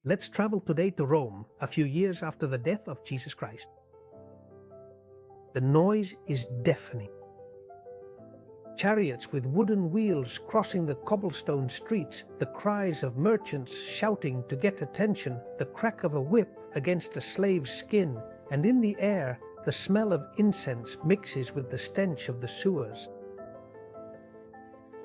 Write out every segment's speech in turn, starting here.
Let's travel today to Rome, a few years after the death of Jesus Christ. The noise is deafening. Chariots with wooden wheels crossing the cobblestone streets, the cries of merchants shouting to get attention, the crack of a whip against a slave's skin, and in the air, the smell of incense mixes with the stench of the sewers.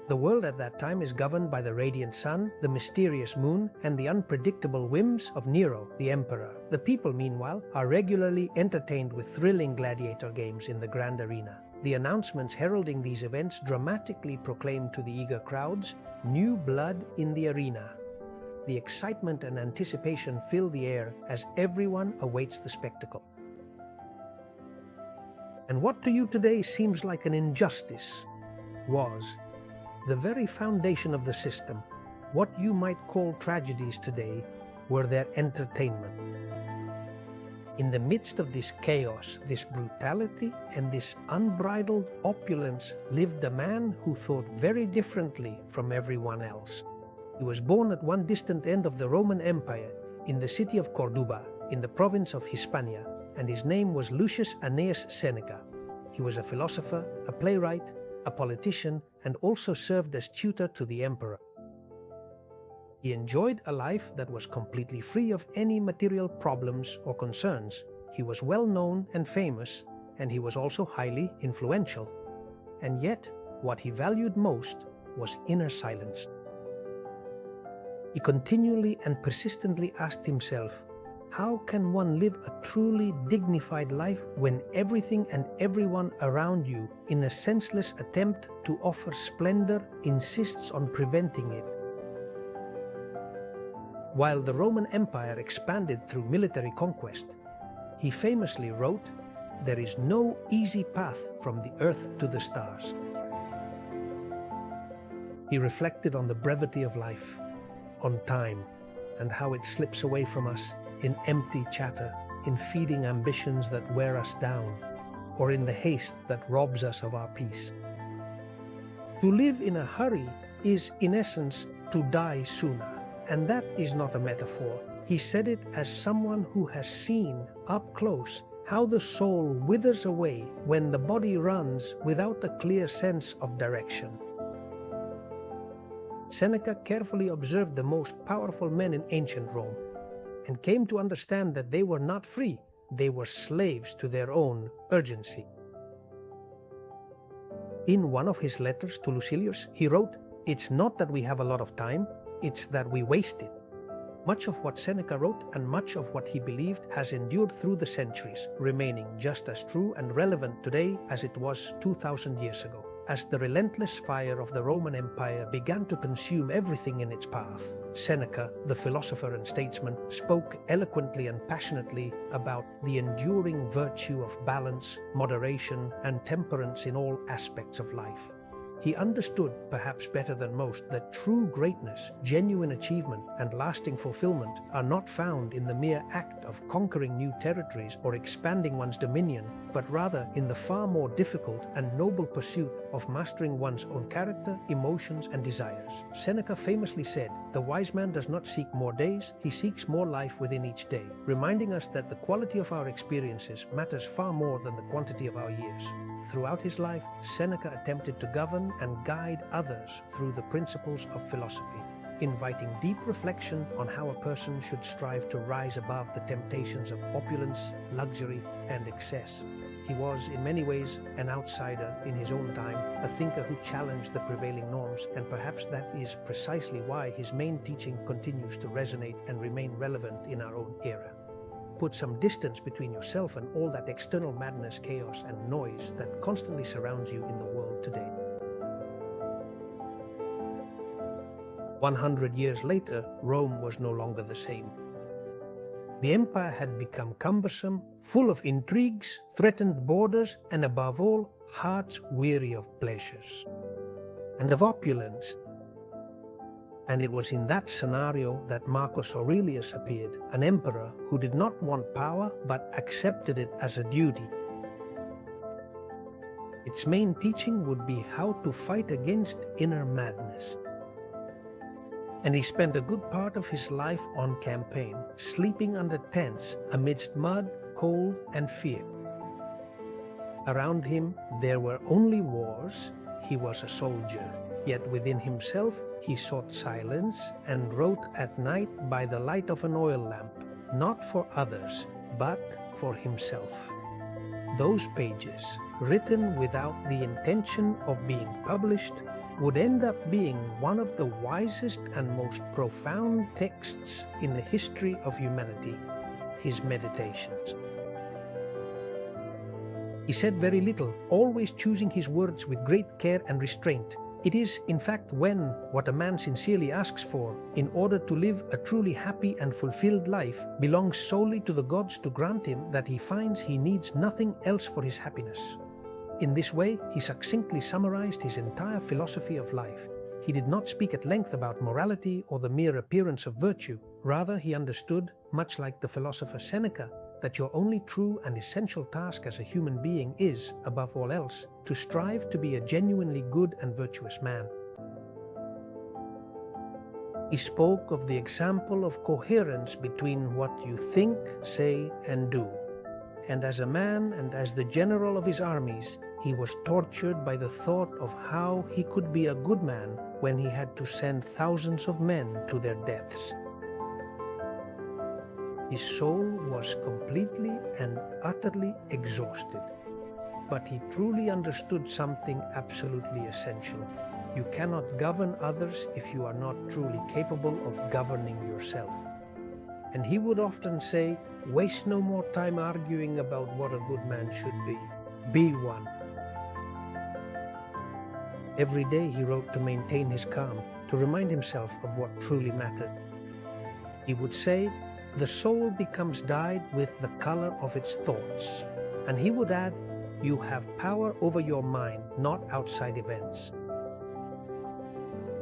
The world at that time is governed by the radiant sun, the mysterious moon, and the unpredictable whims of Nero, the emperor. The people, meanwhile, are regularly entertained with thrilling gladiator games in the grand arena. The announcements heralding these events dramatically proclaim to the eager crowds, "New blood in the arena." The excitement and anticipation fill the air as everyone awaits the spectacle. And what to you today seems like an injustice was the very foundation of the system. What you might call tragedies today were their entertainment. In the midst of this chaos, this brutality, and this unbridled opulence lived a man who thought very differently from everyone else. He was born at one distant end of the Roman Empire, in the city of Corduba, in the province of Hispania, and his name was Lucius Annaeus Seneca. He was a philosopher, a playwright, a politician, and also served as tutor to the emperor. He enjoyed a life that was completely free of any material problems or concerns. He was well known and famous, and he was also highly influential. And yet, what he valued most was inner silence. He continually and persistently asked himself, how can one live a truly dignified life when everything and everyone around you, in a senseless attempt to offer splendor, insists on preventing it? While the Roman Empire expanded through military conquest, he famously wrote, "There is no easy path from the earth to the stars." He reflected on the brevity of life, on time, and how it slips away from us in empty chatter, in feeding ambitions that wear us down, or in the haste that robs us of our peace. To live in a hurry is, in essence, to die sooner. And that is not a metaphor. He said it as someone who has seen, up close, how the soul withers away when the body runs without a clear sense of direction. Seneca carefully observed the most powerful men in ancient Rome, and came to understand that they were not free, they were slaves to their own urgency. In one of his letters to Lucilius, he wrote, "It's not that we have a lot of time, it's that we waste it." Much of what Seneca wrote and much of what he believed has endured through the centuries, remaining just as true and relevant today as it was 2,000 years ago. As the relentless fire of the Roman Empire began to consume everything in its path, Seneca, the philosopher and statesman, spoke eloquently and passionately about the enduring virtue of balance, moderation, and temperance in all aspects of life. He understood, perhaps better than most, that true greatness, genuine achievement, and lasting fulfillment are not found in the mere act of conquering new territories or expanding one's dominion, but rather in the far more difficult and noble pursuit of mastering one's own character, emotions, and desires. Seneca famously said, "The wise man does not seek more days, he seeks more life within each day," reminding us that the quality of our experiences matters far more than the quantity of our years. Throughout his life, Seneca attempted to govern and guide others through the principles of philosophy, inviting deep reflection on how a person should strive to rise above the temptations of opulence, luxury, and excess. He was, in many ways, an outsider in his own time, a thinker who challenged the prevailing norms, and perhaps that is precisely why his main teaching continues to resonate and remain relevant in our own era. Put some distance between yourself and all that external madness, chaos, and noise that constantly surrounds you in the world today. 100 years later, Rome was no longer the same. The empire had become cumbersome, full of intrigues, threatened borders, and above all, hearts weary of pleasures and of opulence. And it was in that scenario that Marcus Aurelius appeared, an emperor who did not want power but accepted it as a duty. Its main teaching would be how to fight against inner madness. And he spent a good part of his life on campaign, sleeping under tents amidst mud, cold, and fear. Around him there were only wars. He was a soldier, yet within himself he sought silence and wrote at night by the light of an oil lamp, not for others, but for himself. Those pages, written without the intention of being published, would end up being one of the wisest and most profound texts in the history of humanity, his Meditations. He said very little, always choosing his words with great care and restraint. It is, in fact, when what a man sincerely asks for, in order to live a truly happy and fulfilled life, belongs solely to the gods to grant him, that he finds he needs nothing else for his happiness. In this way, he succinctly summarized his entire philosophy of life. He did not speak at length about morality or the mere appearance of virtue. Rather, he understood, much like the philosopher Seneca, that your only true and essential task as a human being is, above all else, to strive to be a genuinely good and virtuous man. He spoke of the example of coherence between what you think, say, and do. And as a man and as the general of his armies, he was tortured by the thought of how he could be a good man when he had to send thousands of men to their deaths. His soul was completely and utterly exhausted, but he truly understood something absolutely essential. You cannot govern others if you are not truly capable of governing yourself. And he would often say, waste no more time arguing about what a good man should be. Be one. Every day he wrote to maintain his calm, to remind himself of what truly mattered. He would say, the soul becomes dyed with the color of its thoughts. And he would add, you have power over your mind, not outside events.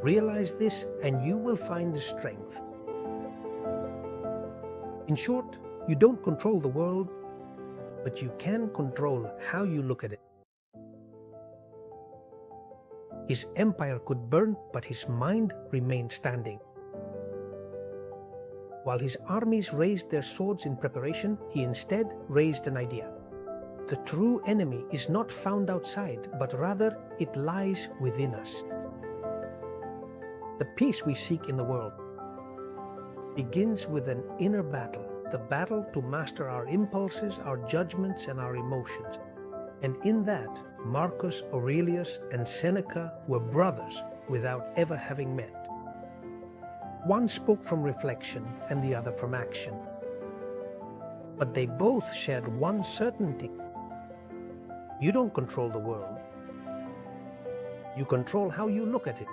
Realize this and you will find the strength. In short, you don't control the world, but you can control how you look at it. His empire could burn, but his mind remained standing. While his armies raised their swords in preparation, he instead raised an idea. The true enemy is not found outside, but rather it lies within us. The peace we seek in the world begins with an inner battle, the battle to master our impulses, our judgments, and our emotions. And in that, Marcus Aurelius and Seneca were brothers without ever having met. One spoke from reflection and the other from action. But they both shared one certainty. You don't control the world. You control how you look at it.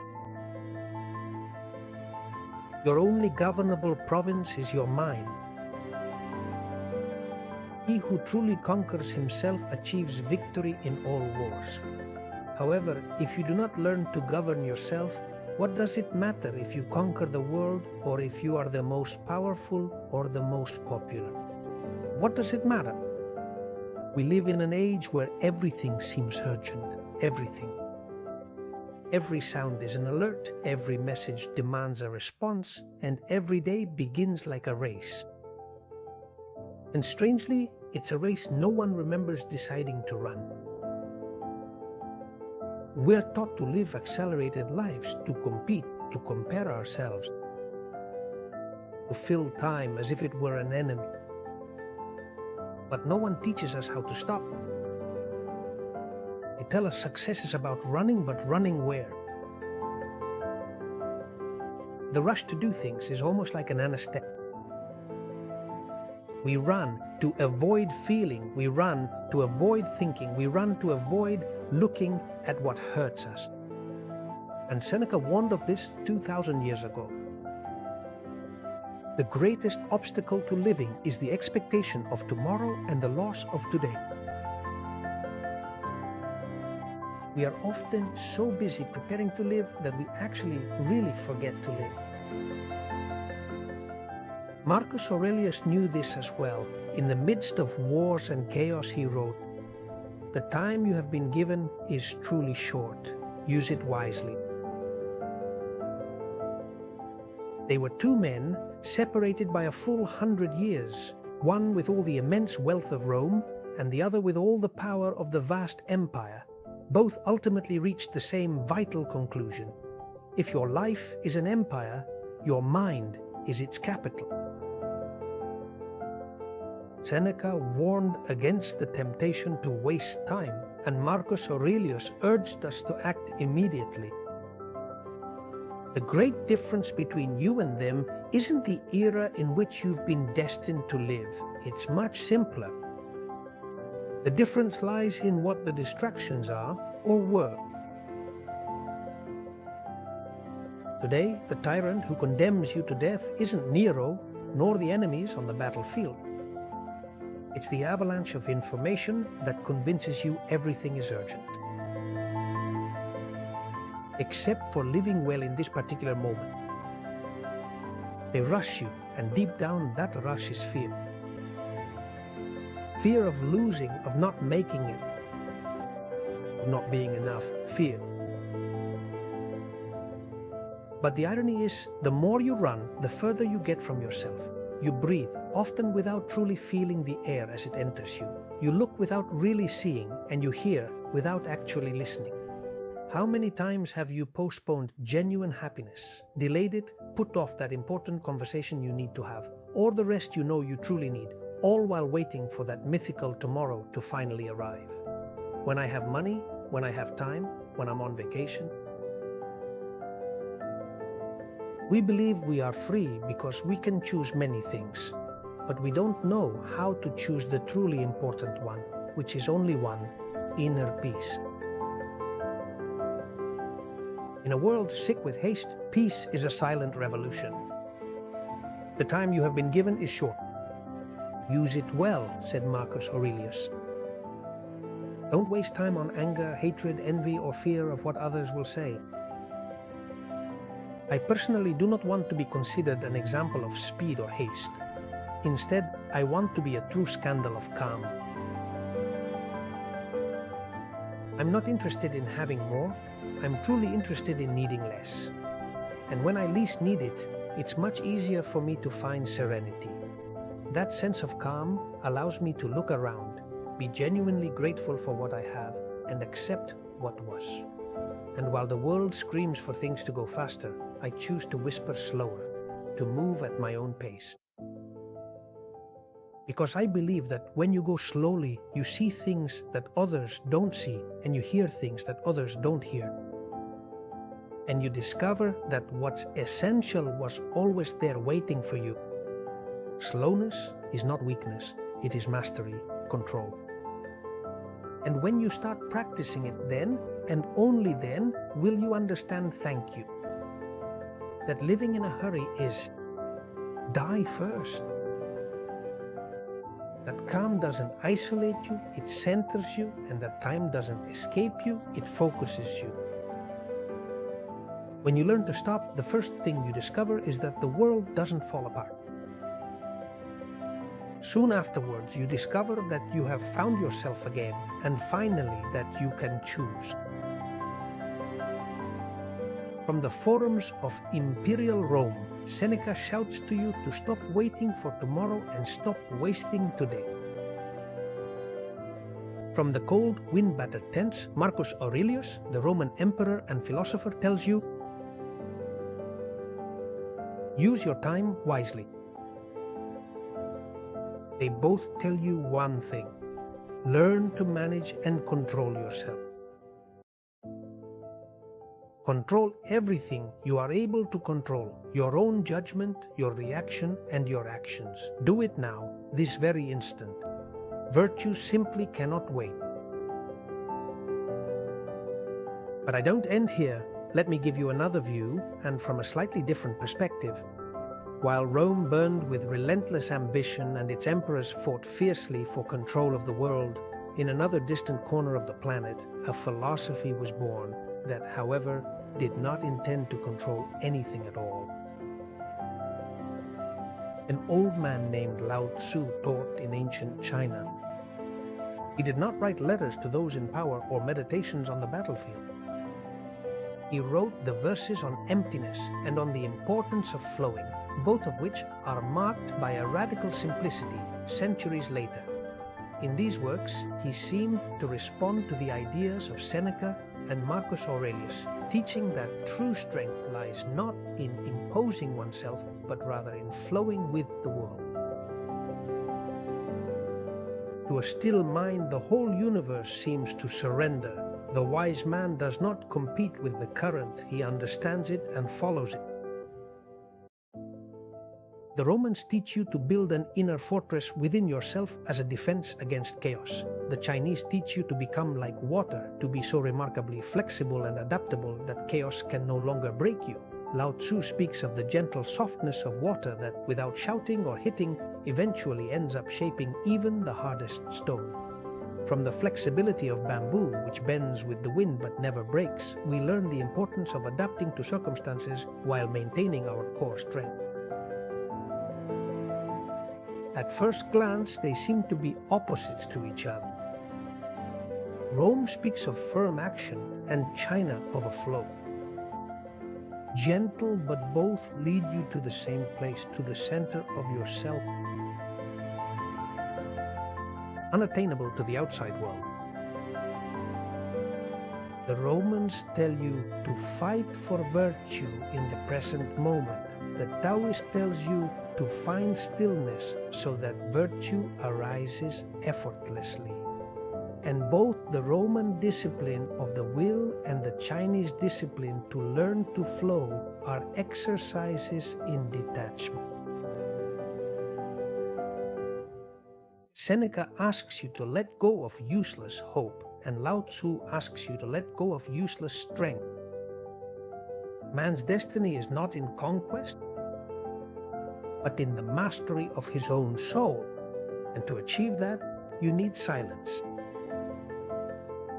Your only governable province is your mind. He who truly conquers himself achieves victory in all wars. However, if you do not learn to govern yourself, what does it matter if you conquer the world or if you are the most powerful or the most popular? What does it matter? We live in an age where everything seems urgent, everything. Every sound is an alert, every message demands a response, and every day begins like a race. And strangely, it's a race no one remembers deciding to run. We're taught to live accelerated lives, to compete, to compare ourselves, to fill time as if it were an enemy. But no one teaches us how to stop. They tell us success is about running, but running where? The rush to do things is almost like an anesthetic. We run to avoid feeling, we run to avoid thinking, we run to avoid looking at what hurts us. And Seneca warned of this 2,000 years ago. The greatest obstacle to living is the expectation of tomorrow and the loss of today. We are often so busy preparing to live that we actually really forget to live. Marcus Aurelius knew this as well. In the midst of wars and chaos, he wrote, "The time you have been given is truly short. Use it wisely." They were two men separated by a full 100 years, one with all the immense wealth of Rome and the other with all the power of the vast empire. Both ultimately reached the same vital conclusion. If your life is an empire, your mind is its capital. Seneca warned against the temptation to waste time, and Marcus Aurelius urged us to act immediately. The great difference between you and them isn't the era in which you've been destined to live. It's much simpler. The difference lies in what the distractions are or were. Today, the tyrant who condemns you to death isn't Nero, nor the enemies on the battlefield. It's the avalanche of information that convinces you everything is urgent. Except for living well in this particular moment. They rush you, and deep down that rush is fear. Fear of losing, of not making it, of not being enough, fear. But the irony is, the more you run, the further you get from yourself. You breathe, often without truly feeling the air as it enters you. You look without really seeing, and you hear without actually listening. How many times have you postponed genuine happiness, delayed it, put off that important conversation you need to have, or the rest you know you truly need, all while waiting for that mythical tomorrow to finally arrive? When I have money, when I have time, when I'm on vacation. We believe we are free because we can choose many things, but we don't know how to choose the truly important one, which is only one: inner peace. In a world sick with haste, peace is a silent revolution. The time you have been given is short. Use it well, said Marcus Aurelius. Don't waste time on anger, hatred, envy, or fear of what others will say. I personally do not want to be considered an example of speed or haste. Instead, I want to be a true scandal of calm. I'm not interested in having more. I'm truly interested in needing less. And when I least need it, it's much easier for me to find serenity. That sense of calm allows me to look around, be genuinely grateful for what I have, and accept what was. And while the world screams for things to go faster, I choose to whisper slower, to move at my own pace. Because I believe that when you go slowly, you see things that others don't see, and you hear things that others don't hear. And you discover that what's essential was always there waiting for you. Slowness is not weakness, it is mastery, control. And when you start practicing it, then, and only then, will you understand thank you. That living in a hurry is die first. That calm doesn't isolate you, it centers you, and that time doesn't escape you, it focuses you. When you learn to stop, the first thing you discover is that the world doesn't fall apart. Soon afterwards, you discover that you have found yourself again, and finally that you can choose. From the forums of imperial Rome, Seneca shouts to you to stop waiting for tomorrow and stop wasting today. From the cold, wind-battered tents, Marcus Aurelius, the Roman emperor and philosopher, tells you, use your time wisely. They both tell you one thing: learn to manage and control yourself. Control everything you are able to control, your own judgment, your reaction, and your actions. Do it now, this very instant. Virtue simply cannot wait. But I don't end here. Let me give you another view, and from a slightly different perspective. While Rome burned with relentless ambition and its emperors fought fiercely for control of the world, in another distant corner of the planet, a philosophy was born that, however, did not intend to control anything at all. An old man named Lao Tzu taught in ancient China. He did not write letters to those in power or meditations on the battlefield. he wrote the verses on emptiness and on the importance of flowing, both of which are marked by a radical simplicity centuries later. In these works, he seemed to respond to the ideas of Seneca and Marcus Aurelius, teaching that true strength lies not in imposing oneself, but rather in flowing with the world. To a still mind, the whole universe seems to surrender. The wise man does not compete with the current, he understands it and follows it. The Romans teach you to build an inner fortress within yourself as a defense against chaos. The Chinese teach you to become like water, to be so remarkably flexible and adaptable that chaos can no longer break you. Lao Tzu speaks of the gentle softness of water that, without shouting or hitting, eventually ends up shaping even the hardest stone. From the flexibility of bamboo, which bends with the wind but never breaks, we learn the importance of adapting to circumstances while maintaining our core strength. At first glance, they seem to be opposites to each other. Rome speaks of firm action and China of a flow. Gentle, but both lead you to the same place, to the center of yourself. Unattainable to the outside world. The Romans tell you to fight for virtue in the present moment. The Taoist tells you to find stillness so that virtue arises effortlessly. And both the Roman discipline of the will and the Chinese discipline to learn to flow are exercises in detachment. Seneca asks you to let go of useless hope, and Lao Tzu asks you to let go of useless strength. Man's destiny is not in conquest, but in the mastery of his own soul. And to achieve that, you need silence.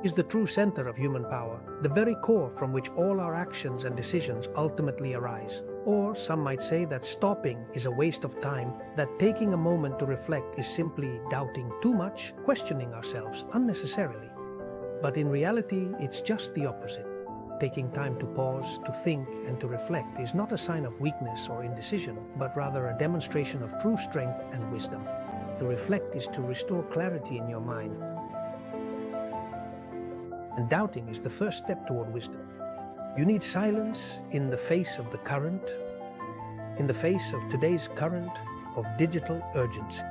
Is the true center of human power, the very core from which all our actions and decisions ultimately arise. Or some might say that stopping is a waste of time, that taking a moment to reflect is simply doubting too much, questioning ourselves unnecessarily. But in reality, it's just the opposite. Taking time to pause, to think, and to reflect is not a sign of weakness or indecision, but rather a demonstration of true strength and wisdom. To reflect is to restore clarity in your mind. And doubting is the first step toward wisdom. You need silence in the face of the current, in the face of today's current of digital urgency.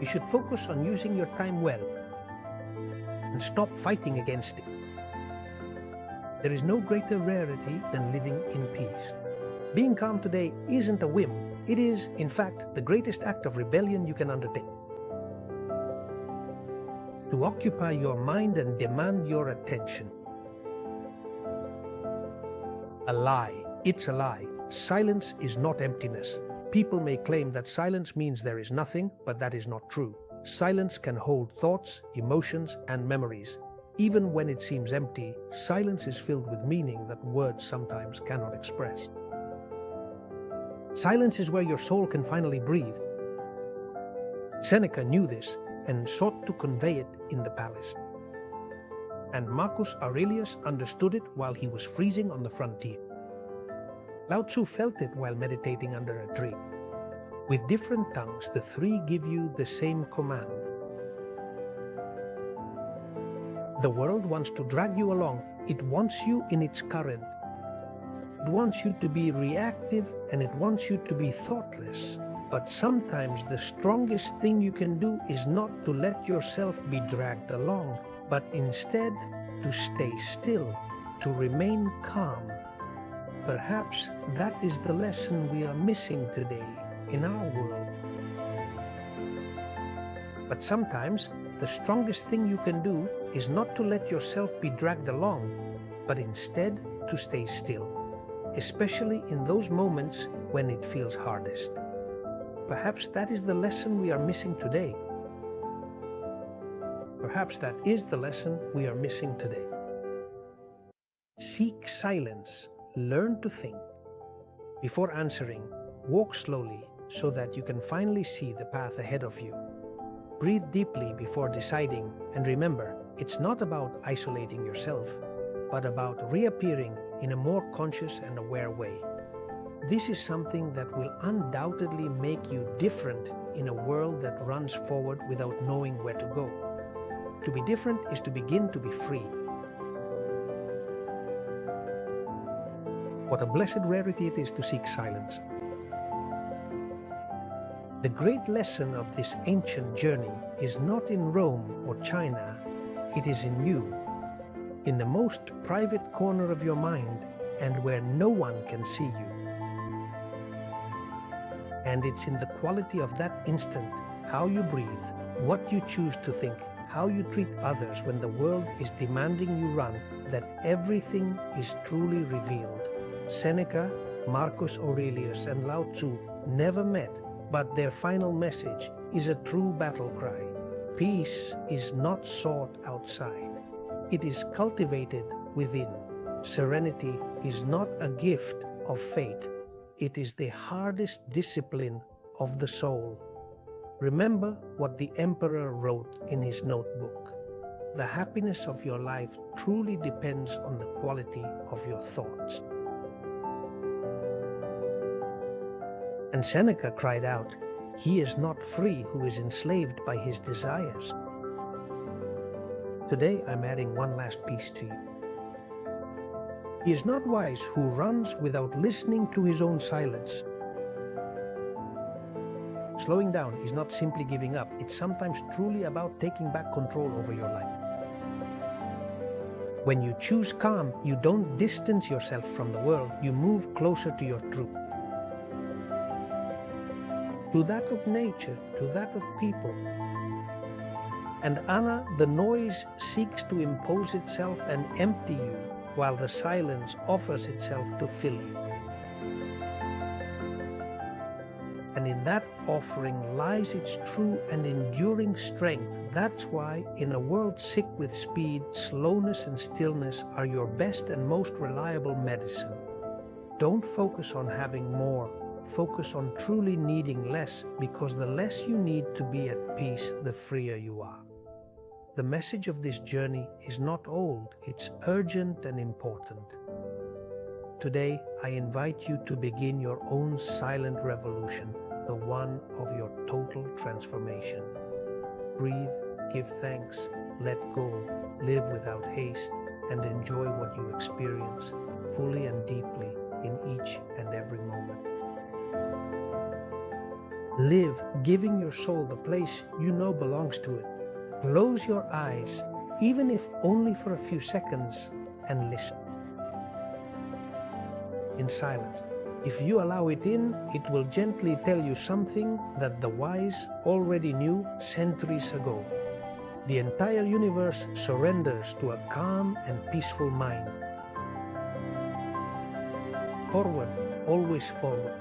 You should focus on using your time well and stop fighting against it. There is no greater rarity than living in peace. Being calm today isn't a whim. It is, in fact, the greatest act of rebellion you can undertake. To occupy your mind and demand your attention. A lie. It's a lie. Silence is not emptiness. People may claim that silence means there is nothing, but that is not true. Silence can hold thoughts, emotions, and memories. Even when it seems empty, silence is filled with meaning that words sometimes cannot express. Silence is where your soul can finally breathe. Seneca knew this and sought to convey it in the palace. And Marcus Aurelius understood it while he was freezing on the frontier. Lao Tzu felt it while meditating under a tree. With different tongues, the three give you the same command. The world wants to drag you along. It wants you in its current. It wants you to be reactive and it wants you to be thoughtless. But sometimes the strongest thing you can do is not to let yourself be dragged along, but instead to stay still, to remain calm. Perhaps that is the lesson we are missing today in our world. But sometimes the strongest thing you can do is not to let yourself be dragged along, but instead to stay still, especially in those moments when it feels hardest. Perhaps that is the lesson we are missing today. Perhaps that is the lesson we are missing today. Seek silence. Learn to think. Before answering, walk slowly so that you can finally see the path ahead of you. Breathe deeply before deciding, and remember, it's not about isolating yourself. but about reappearing in a more conscious and aware way. This is something that will undoubtedly make you different in a world that runs forward without knowing where to go. To be different is to begin to be free. What a blessed rarity it is to seek silence. The great lesson of this ancient journey is not in Rome or China, it is in you, in the most private corner of your mind and where no one can see you. And it's in the quality of that instant, how you breathe, what you choose to think, how you treat others when the world is demanding you run, that everything is truly revealed. Seneca, Marcus Aurelius, and Lao Tzu never met, but their final message is a true battle cry. Peace is not sought outside. It is cultivated within. Serenity is not a gift of fate. It is the hardest discipline of the soul. Remember what the emperor wrote in his notebook. The happiness of your life truly depends on the quality of your thoughts. And Seneca cried out, "He is not free who is enslaved by his desires." Today I'm adding one last piece to you. He is not wise who runs without listening to his own silence. Slowing down is not simply giving up, it's sometimes truly about taking back control over your life. When you choose calm, you don't distance yourself from the world, you move closer to your truth. To that of nature, to that of people. And Anna, the noise seeks to impose itself and empty you, while the silence offers itself to fill you. And in that offering lies its true and enduring strength. That's why, in a world sick with speed, slowness and stillness are your best and most reliable medicine. Don't focus on having more. Focus on truly needing less, because the less you need to be at peace, the freer you are. The message of this journey is not old, it's urgent and important. Today, I invite you to begin your own silent revolution, the one of your total transformation. Breathe, give thanks, let go, live without haste, and enjoy what you experience fully and deeply in each and every moment. Live, giving your soul the place you know belongs to it. Close your eyes, even if only for a few seconds, and listen. In silence. If you allow it in, it will gently tell you something that the wise already knew centuries ago. The entire universe surrenders to a calm and peaceful mind. Forward, always forward.